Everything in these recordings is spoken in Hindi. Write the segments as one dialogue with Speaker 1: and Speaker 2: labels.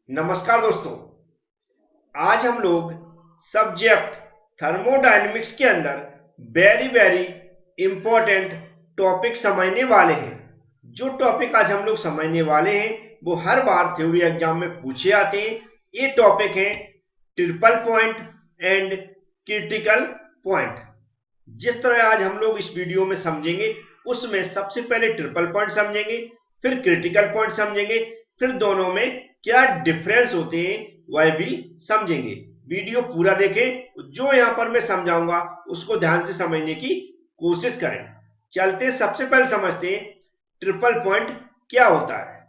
Speaker 1: नमस्कार दोस्तों। आज हम लोग सब्जेक्ट थर्मोडायनेमिक्स के अंदर वेरी वेरी इंपॉर्टेंट टॉपिक समझने वाले हैं। जो टॉपिक आज हम लोग समझने वाले हैं वो हर बार थ्योरी एग्जाम में पूछे आते हैं। ये टॉपिक है triple point and critical point. जिस तरह आज हम लोग इस वीडियो में समझेंगे उसमें सबसे पहले ट्रिपल पॉइंट समझेंगे, फिर क्रिटिकल पॉइंट समझेंगे, फिर दोनों में क्या डिफरेंस होते हैं वह भी समझेंगे। वीडियो पूरा देखें, जो यहां पर मैं समझाऊंगा उसको ध्यान से समझने की कोशिश करें। चलते सबसे पहले समझते हैं ट्रिपल पॉइंट क्या होता है।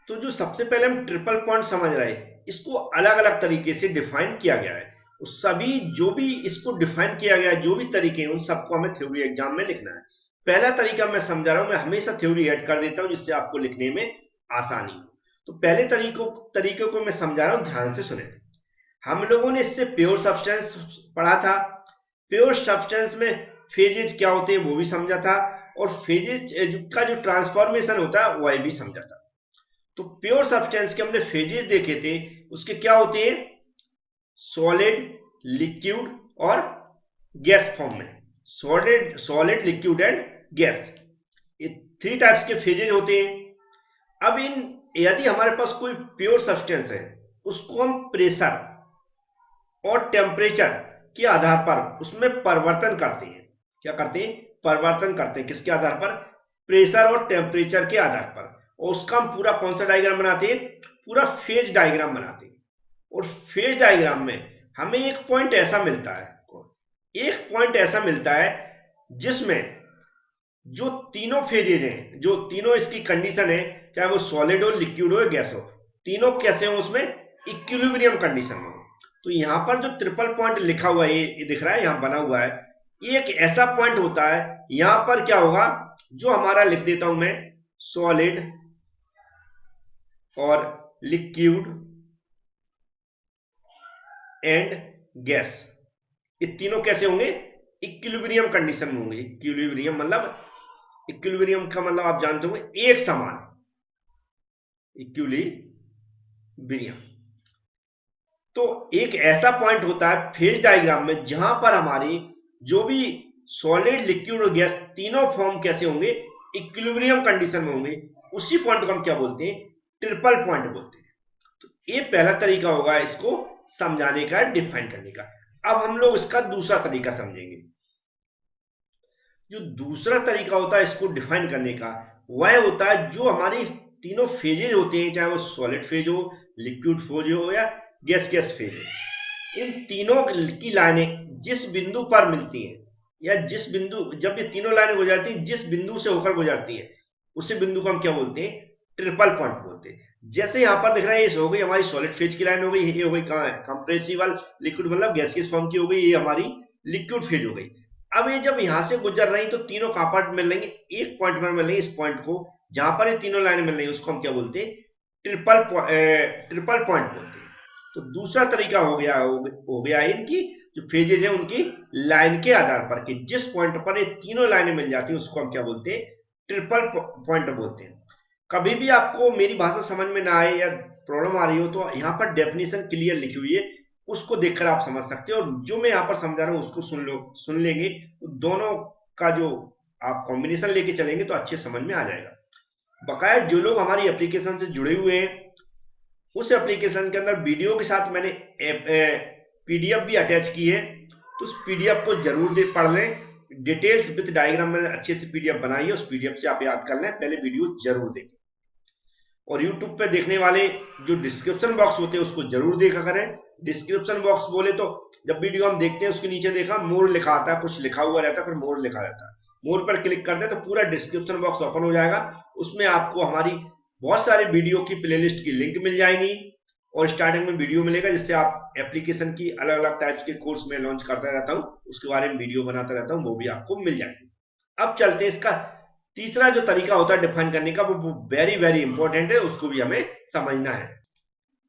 Speaker 1: तो जो सबसे पहले हम ट्रिपल पॉइंट समझ रहे हैं, इसको अलग अलग तरीके से डिफाइन किया गया है। सभी जो भी इसको डिफाइन किया गया है, जो भी तरीके हैं, उन सबको हमें थ्योरी एग्जाम में लिखना है। पहला तरीका मैं समझा रहा हूं, मैं हमेशा थ्योरी ऐड कर देता हूं जिससे आपको लिखने में आसानी हो। तो पहले तरीकों को मैं समझा रहा हूं, ध्यान से सुने। हम लोगों ने इससे प्योर सब्सटेंस पढ़ा था। प्योर सब्सटेंस में फेजेज क्या होते हैं वो भी समझा था, और फेजेज का जो ट्रांसफॉर्मेशन होता है वह भी समझा था। तो प्योर सब्सटेंस के हमने फेजेस देखे थे। उसके क्या होते हैं? सॉलिड, लिक्विड और गैस फॉर्म में। सॉलिड, लिक्विड एंड गैस, ये थ्री टाइप्स के फेजेज होते हैं। अब इन यदि हमारे पास कोई प्योर सब्सटेंस है, उसको हम प्रेशर और टेम्परेचर के आधार पर उसमें परिवर्तन करते हैं। क्या करते हैं? परिवर्तन करते हैं। किसके आधार पर? प्रेशर और टेम्परेचर के आधार पर। और उसका हम पूरा कौन सा डायग्राम बनाते हैं? पूरा फेज डायग्राम बनाते हैं। और फेज डायग्राम में हमें एक पॉइंट ऐसा मिलता है, जिसमें जो तीनों फेजेज हैं, जो तीनों इसकी कंडीशन है, चाहे वो सॉलिड हो, लिक्विड हो या गैस हो, तीनों कैसे हो? उसमें इक्विलिब्रियम कंडीशन में हो। तो यहां पर जो ट्रिपल पॉइंट लिखा हुआ है, ये दिख रहा है, यहां बना हुआ है, ये एक ऐसा पॉइंट होता है। यहां पर क्या होगा, जो हमारा लिख देता हूं मैं, सॉलिड और लिक्विड एंड गैस, ये तीनों कैसे होंगे? इक्विलिब्रियम कंडीशन में होंगे। इक्विलिब्रियम का मतलब आप जानते होंगे एक समान, इक्विलिब्रियम। तो एक ऐसा पॉइंट होता है फेज डायग्राम में जहां पर हमारी जो भी सॉलिड, लिक्विड और गैस तीनों फॉर्म कैसे होंगे? इक्विलिब्रियम कंडीशन में होंगे। उसी पॉइंट को हम क्या बोलते हैं? ट्रिपल पॉइंट बोलते हैं। तो ये पहला तरीका होगा इसको समझाने का, डिफाइन करने का। अब हम लोग इसका दूसरा तरीका समझेंगे। जो दूसरा तरीका होता है इसको डिफाइन करने का, वह होता है जो हमारी तीनों फेजेज होते हैं, चाहे वो सॉलिड फेज हो, लिक्विड फेज हो या गैस फेज हो, इन तीनों की लाइनें जिस बिंदु पर मिलती हैं, या जिस बिंदु, जब ये तीनों लाइनें गुजरती हैं, जिस बिंदु से होकर गुजरती है, उसी बिंदु को हम क्या बोलते हैं? ट्रिपल पॉइंट बोलते हैं। जैसे यहां पर दिख रहा है, ये हो गई हमारी सॉलिड फेज की लाइन, हो गई ये, हो गई कंप्रेसिबल लिक्विड मतलब गैसियस फॉर्म की हो गई, ये हमारी लिक्विड फेज हो गई। अब ये जब यहां से गुजर रही तो तीनों कहां पर मिल रही, एक पॉइंट पर मिल रही। इस पॉइंट को, जहां पर ये तीनों लाइन मिल रही, उसको हम क्या बोलते हैं? ट्रिपल पॉइंट बोलते हैं। तो दूसरा तरीका हो गया इनकी जो फेजेज है उनकी लाइन के आधार पर, कि जिस पॉइंट पर ये तीनों लाइनें मिल जाती हैं उसको हम क्या बोलते हैं? ट्रिपल पॉइंट बोलते हैं। कभी भी आपको मेरी भाषा समझ में ना आए या प्रॉब्लम आ रही हो तो यहाँ पर डेफिनेशन क्लियर लिखी हुई है, उसको देखकर आप समझ सकते हो। और जो मैं यहाँ पर समझा रहा हूँ उसको सुन लेंगे तो दोनों का जो आप कॉम्बिनेशन लेके चलेंगे तो अच्छे समझ में आ जाएगा। बकाया जो लोग हमारी एप्लीकेशन से जुड़े हुए हैं, उस एप्लीकेशन के अंदर वीडियो के साथ मैंने पीडीएफ भी अटैच की है, तो उस पीडीएफ को जरूर पढ़ लें। डिटेल्स विद डायग्राम मैंने अच्छे से पीडीएफ बनाई है, उस पीडीएफ से आप याद कर लें। पहले वीडियो जरूर देखें। और YouTube पे देखने वाले जो डिस्क्रिप्शन बॉक्स होते हैं उसको जरूर देखा करें। डिस्क्रिप्शन बॉक्स बोले तो जब वीडियो हम देखते हैं उसके नीचे देखा मोर लिखा आता है, कुछ लिखा हुआ रहता है, फिर मोर लिखा रहता है। मोर पर क्लिक करते हैं तो पूरा डिस्क्रिप्शन बॉक्स ओपन हो जाएगा। उसमें आपको हमारी बहुत सारे वीडियो की प्लेलिस्ट की लिंक मिल जाएंगी, और स्टार्टिंग में वीडियो मिलेगा जिससे आप एप्लीकेशन की अलग अलग टाइप्स के कोर्स में लॉन्च करता रहता हूँ, उसके बारे में वीडियो बनाता रहता हूँ, वो भी आपको मिल जाएंगे। अब चलते हैं इसका तीसरा जो तरीका होता है डिफाइन करने का, वो वेरी वेरी इंपॉर्टेंट है, उसको भी हमें समझना है।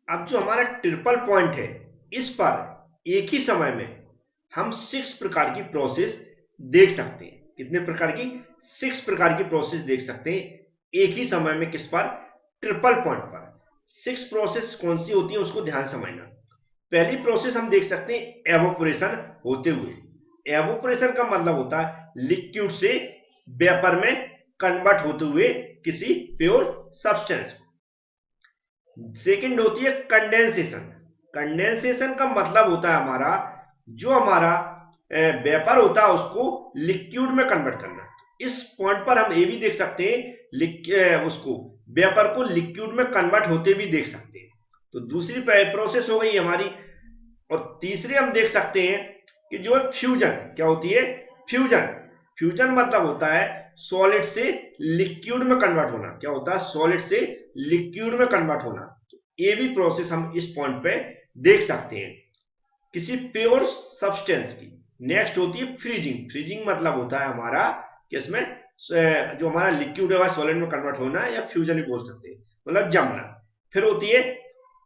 Speaker 1: अब जो हमारा ट्रिपल पॉइंट है, इस पर एक ही समय में हम 6 प्रकार की प्रोसेस देख सकते हैं। कितने प्रकार की? 6 प्रकार की प्रोसेस देख सकते हैं एक ही समय में। किस पर? ट्रिपल पॉइंट पर। 6 प्रोसेस कौन सी होती है उसको ध्यान समझना। पहली प्रोसेस हम देख सकते हैं एवोपोरेशन होते हुए। एवोपोरेशन का मतलब होता है लिक्विड से वेपर में कन्वर्ट होते हुए किसी प्योर सब्सटेंस को। सेकंड होती है कंडेंसेशन। कंडेंसेशन का मतलब होता है हमारा जो हमारा वेपर होता है उसको लिक्विड में कन्वर्ट करना। इस पॉइंट पर हम ये भी देख सकते हैं उसको वेपर को लिक्विड में कन्वर्ट होते भी देख सकते हैं। तो दूसरी प्रोसेस हो गई हमारी। और तीसरी हम देख सकते हैं कि जो है फ्यूजन। क्या होती है? फ्यूजन। फ्यूजन मतलब होता है सॉलिड से लिक्विड में कन्वर्ट होना। क्या होता है? सॉलिड से लिक्विड में कन्वर्ट होना। तो ये भी प्रोसेस हम इस पॉइंट पे देख सकते हैं किसी प्योर सब्सटेंस की। नेक्स्ट होती है फ्रीजिंग। फ्रीजिंग मतलब होता है हमारा कि इसमें जो हमारा लिक्विड है वह सॉलिड में कन्वर्ट होना, या फ्यूजन भी बोल सकते हैं, मतलब जमना। फिर होती है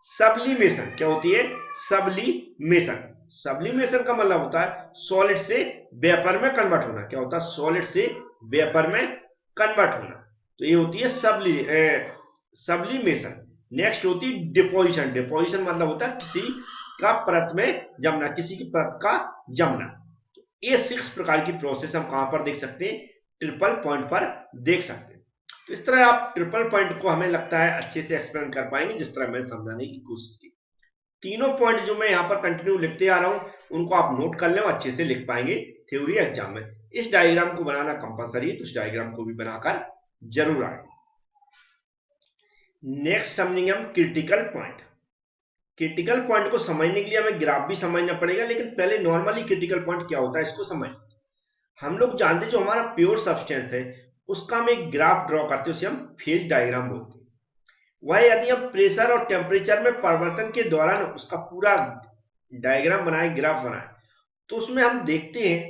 Speaker 1: सब्लिमेशन। क्या होती है? सब्लिमेशन। सब्लिमेशन का मतलब होता है सॉलिड से वेपर में कन्वर्ट होना। क्या होता है? सॉलिड से वेपर में कन्वर्ट होना। तो ये होती है सब्लिमेशन। नेक्स्ट होती है डिपोजिशन। डिपोजिशन मतलब होता है किसी का परत में जमना, किसी की परत का जमना। तो ये 6 प्रकार की प्रोसेस हम कहां पर देख सकते हैं? ट्रिपल पॉइंट पर देख सकते हैं। तो इस तरह आप ट्रिपल पॉइंट को हमें लगता है अच्छे से एक्सप्लेन कर पाएंगे जिस तरह मैंने समझाने की कोशिश की। तीनों पॉइंट जो मैं यहाँ पर कंटिन्यू लिखते आ रहा हूं उनको आप नोट कर लें और अच्छे से लिख पाएंगे थ्योरी एग्जाम में। इस डायग्राम को बनाना कंपलसरी है, तो इस डायग्राम को भी बनाकर जरूर आए। नेक्स्ट समझेंगे हम क्रिटिकल पॉइंट। क्रिटिकल पॉइंट को समझने के लिए हमें ग्राफ भी समझना पड़ेगा, लेकिन पहले नॉर्मली क्रिटिकल पॉइंट क्या होता है इसको समझ। हम लोग जानते हैं जो हमारा प्योर सब्सटेंस है उसका हम एक ग्राफ ड्रॉ करते हैं, उसे हम फेज डायग्राम बोलते हैं। वह यदि हम प्रेशर और टेम्परेचर में परिवर्तन के दौरान उसका पूरा डायग्राम बनाए, ग्राफ बनाए, तो उसमें हम देखते हैं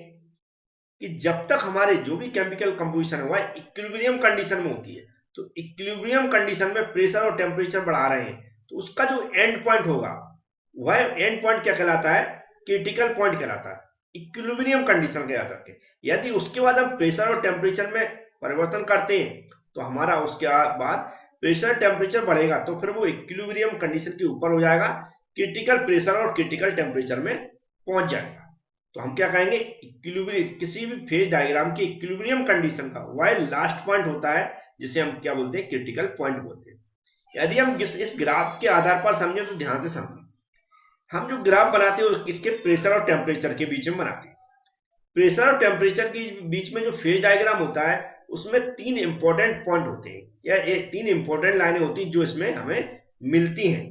Speaker 1: कि जब तक हमारे जो भी केमिकल कंपोजिशन है वह इक्विलिब्रियम कंडीशन में होती है, तो इक्विलिब्रियम कंडीशन में प्रेशर और टेम्परेचर बढ़ा रहे हैं, तो उसका जो एंड पॉइंट होगा वह एंड पॉइंट क्या कहलाता है? क्रिटिकल पॉइंट कहलाता है, इक्विलिब्रियम कंडीशन के याद रखें। यदि उसके बाद हम प्रेशर और टेम्परेचर में परिवर्तन करते हैं तो हमारा उसके बाद प्रेशर टेम्परेचर बढ़ेगा, तो फिर वो इक्विलिब्रियम कंडीशन के ऊपर हो जाएगा, क्रिटिकल प्रेशर और क्रिटिकल टेम्परेचर में पहुंच जाएगा। तो हम क्या कहेंगे? इक्विलिब्रियम, किसी भी फेज डायग्राम की इक्विलिब्रियम कंडीशन का वह लास्ट पॉइंट होता है जिसे हम क्या बोलते हैं? क्रिटिकल पॉइंट बोलते हैं। यदि हम इस ग्राफ के आधार पर समझें तो ध्यान से समझें। हम जो ग्राफ बनाते हैं वो किसके? प्रेशर और टेम्परेचर के बीच में बनाते हैं। प्रेशर और टेम्परेचर के बीच में जो फेज डायग्राम होता है उसमें 3 इंपॉर्टेंट पॉइंट होते हैं, या 3 इंपॉर्टेंट लाइनें होती हैं जो इसमें हमें मिलती हैं,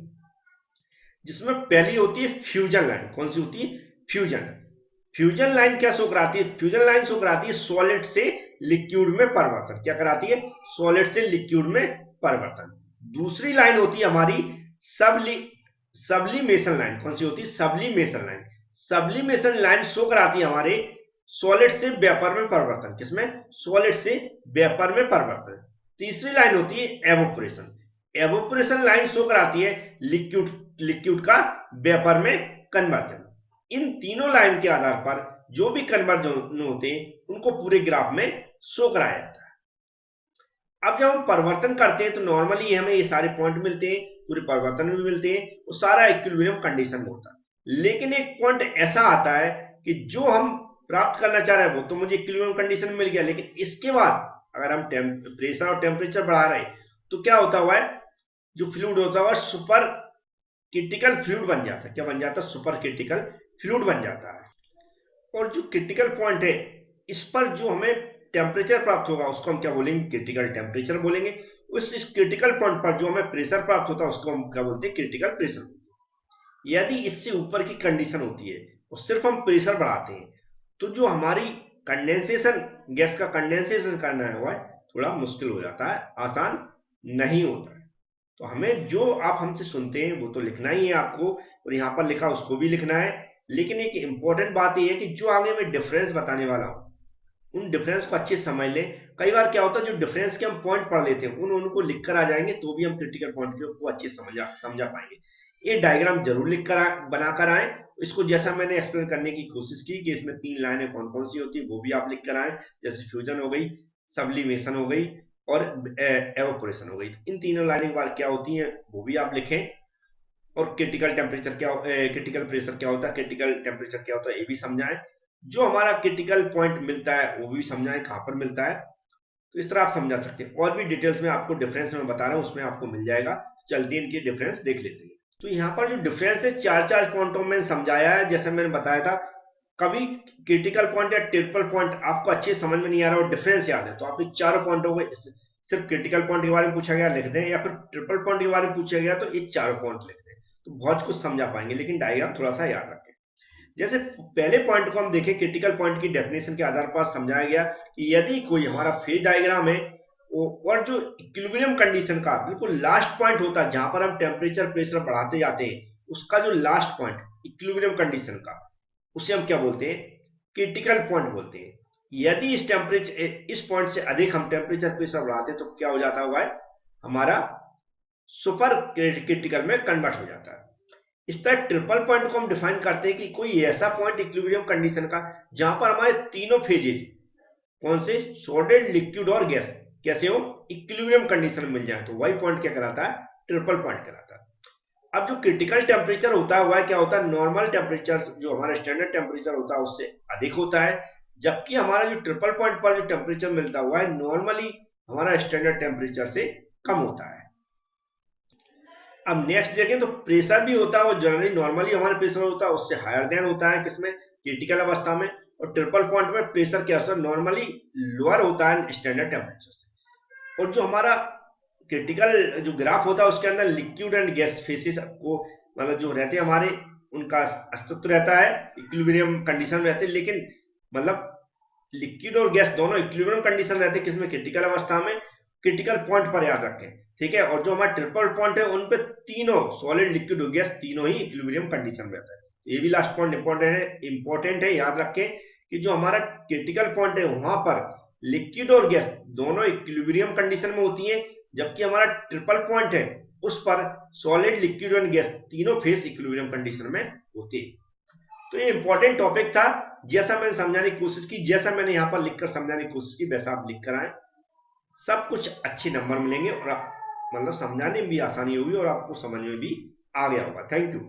Speaker 1: जिसमें पहली होती है फ्यूजन लाइन। कौन सी होती है? फ्यूजन। फ्यूजन लाइन क्या शो कराती है? फ्यूजन लाइन शो कराती है सॉलिड से लिक्विड में परिवर्तन। क्या कराती है? सॉलिड से लिक्विड में परिवर्तन। दूसरी लाइन होती है हमारी सब्लिमेशन लाइन। कौन सी होती है? Sublimation line. Sublimation line show कराती है हमारे सॉलिड से वेपर में परिवर्तन। किसमें? सॉलिड से वेपर में परिवर्तन। तीसरी लाइन होती है एवोपोरेशन। एवोपोरेशन लाइन शो कराती है लिक्विड का वेपर में कन्वर्जन। इन तीनों लाइन के आधार पर जो भी कन्वर्जन होते हैं उनको पूरे ग्राफ में शो कराया जाता है। अब जब हम परिवर्तन करते हैं तो नॉर्मली हमें ये सारे पॉइंट मिलते हैं, पूरे परिवर्तन भी मिलते हैं, वो सारा इक्विलिब्रियम कंडीशन में होता है। लेकिन एक पॉइंट ऐसा आता है कि जो हम प्राप्त करना चाह रहे हैं वो तो मुझे इक्विलिब्रियम कंडीशन में मिल गया, लेकिन इसके बाद अगर हम प्रेशर और टेम्परेचर बढ़ा रहे हैं तो क्या होता हुआ है? जो फ्लूइड होता हुआ सुपर क्रिटिकल फ्लूइड बन जाता है। क्या बन जाता है? सुपर क्रिटिकल फ्लूइड बन जाता है। और जो क्रिटिकल पॉइंट है इस पर जो हमें टेम्परेचर प्राप्त होगा उसको हम क्या बोलेंगे? क्रिटिकल टेम्परेचर बोलेंगे। इस क्रिटिकल पॉइंट पर जो हमें प्रेशर प्राप्त होता है उसको हम क्या बोलते हैं? Critical pressure. यदि इससे ऊपर की कंडीशन होती है और सिर्फ हम प्रेशर बढ़ाते हैं तो जो हमारी कंडेंसेशन, गैस का कंडेंसेशन करना है वह थोड़ा मुश्किल हो जाता है, आसान नहीं होता है। तो हमें जो आप हमसे सुनते हैं वो तो लिखना ही है आपको, और यहाँ पर लिखा उसको भी लिखना है। लेकिन एक इंपॉर्टेंट बात यह है कि जो आगे मैं डिफरेंस बताने वाला हूं उन डिफरेंस को अच्छे से समझ लें। कई बार क्या होता है जो डिफरेंस के हम पॉइंट पढ़ लेते हैं उनको लिख कर आ जाएंगे तो भी हम क्रिटिकल पॉइंट को अच्छे से समझा पाएंगे। ये डायग्राम जरूर लिख कर बनाकर आए। इसको जैसा मैंने एक्सप्लेन करने की कोशिश की कि इसमें 3 लाइनें कौन कौन सी होती है वो भी आप लिख कर आए, जैसे फ्यूजन हो गई, सब्लिमेशन हो गई, और एवापोरेशन हो गई। तो इन तीनों लाइनें के बाद क्या होती हैं वो भी आप लिखें, और क्रिटिकल टेम्परेचर क्या, क्रिटिकल प्रेशर क्या होता है, क्रिटिकल टेम्परेचर क्या होता है, ये भी समझाएं। जो हमारा क्रिटिकल पॉइंट मिलता है वो भी समझाएं कहां पर मिलता है। तो इस तरह आप समझा सकते हैं। और भी डिटेल्स में आपको डिफरेंस में बता रहा हूं उसमें आपको मिल जाएगा। चलते हैं इनके डिफरेंस देख लेते हैं। तो यहाँ पर जो डिफरेंस है चार चार पॉइंटों में समझाया है। जैसे मैंने बताया था, कभी क्रिटिकल पॉइंट या ट्रिपल पॉइंट आपको अच्छे समझ में नहीं आ रहा और डिफरेंस याद है, तो आप इन चारों पॉइंटों को, सिर्फ क्रिटिकल पॉइंट के बारे में पूछा गया लिख दें, या फिर ट्रिपल पॉइंट के बारे में पूछा गया तो ये चारों पॉइंट लिख दें, तो बहुत कुछ समझा पाएंगे। लेकिन डायग्राम थोड़ा सा याद रखें। जैसे पहले पॉइंट को हम देखें, क्रिटिकल पॉइंट की डेफिनेशन के आधार पर समझाया गया कि यदि कोई हमारा फेज डायग्राम है और जो इक्विलिब्रियम कंडीशन का बिल्कुल लास्ट पॉइंट होता है, जहां पर हम टेम्परेचर प्रेशर बढ़ाते जाते हैं, उसका जो लास्ट पॉइंट इक्विलिब्रियम कंडीशन का, उसे हम क्या बोलते हैं, क्रिटिकल पॉइंट बोलते हैं। यदि इस टेम्परेचर, इस पॉइंट से अधिक हम टेम्परेचर प्रेशर बढ़ाते हैं तो क्या हो जाता होगा, हमारा सुपर क्रिटिकल में कन्वर्ट हो जाता है। इस तरह ट्रिपल पॉइंट को हम डिफाइन करते हैं कि कोई ऐसा पॉइंट इक्विलिब्रियम कंडीशन का जहां पर हमारे तीनों फेजेज, कौन से, सॉलिड, लिक्विड और गैस, कैसे हो, इक्विलिब्रियम कंडीशन में मिल जाए, तो वही पॉइंट क्या कहलाता है, ट्रिपल पॉइंट कहलाता है। अब जो क्रिटिकल टेम्परेचर होता है वह क्या होता है, नॉर्मल टेम्परेचर जो हमारा स्टैंडर्ड टेम्परेचर होता है उससे अधिक होता है, जबकि हमारा जो ट्रिपल पॉइंट पर जो टेम्परेचर मिलता हुआ है नॉर्मली हमारा स्टैंडर्ड टेम्परेचर से कम होता है। अब नेक्स्ट देखें तो प्रेशर भी होता है, वो जनरली नॉर्मली हमारा प्रेशर होता है उससे हायर देन होता है, किसमें, क्रिटिकल अवस्था में। और ट्रिपल पॉइंट में प्रेशर क्या होता है, नॉर्मली लोअर होता है स्टैंडर्ड टेम्परेचर से। और जो हमारा क्रिटिकल जो ग्राफ होता है उसके अंदर लिक्विड एंड गैस फेसेस को, मतलब जो रहते हैं हमारे, उनका अस्तित्व रहता है, इक्विलिब्रियम कंडीशन में रहते हैं, लेकिन मतलब लिक्विड और गैस दोनों इक्विलिब्रियम कंडीशन रहते हैं, किसमें, क्रिटिकल अवस्था में, क्रिटिकल पॉइंट पर याद रखें, ठीक है। और जो हमारा ट्रिपल पॉइंट है उन पे तीनों, सॉलिड, लिक्विड और गैस, तीनों ही इक्विलिब्रियम कंडीशन में रहता है। ये भी लास्ट पॉइंट इंपॉर्टेंट है, याद रखें कि जो हमारा क्रिटिकल पॉइंट है वहां पर लिक्विड और गैस दोनों इक्विलिब्रियम कंडीशन में होती है, जबकि हमारा ट्रिपल पॉइंट है उस पर सॉलिड, लिक्विड और गैस तीनों फेस इक्विलिब्रियम कंडीशन में होते हैं। तो ये इंपॉर्टेंट टॉपिक था। जैसा मैंने समझाने की कोशिश की, जैसा मैंने यहाँ पर लिखकर समझाने की कोशिश की, वैसा आप लिख कर आए, सब कुछ अच्छे नंबर मिलेंगे और आप मतलब समझाने में भी आसानी होगी और आपको समझ में भी आ गया होगा। Thank you.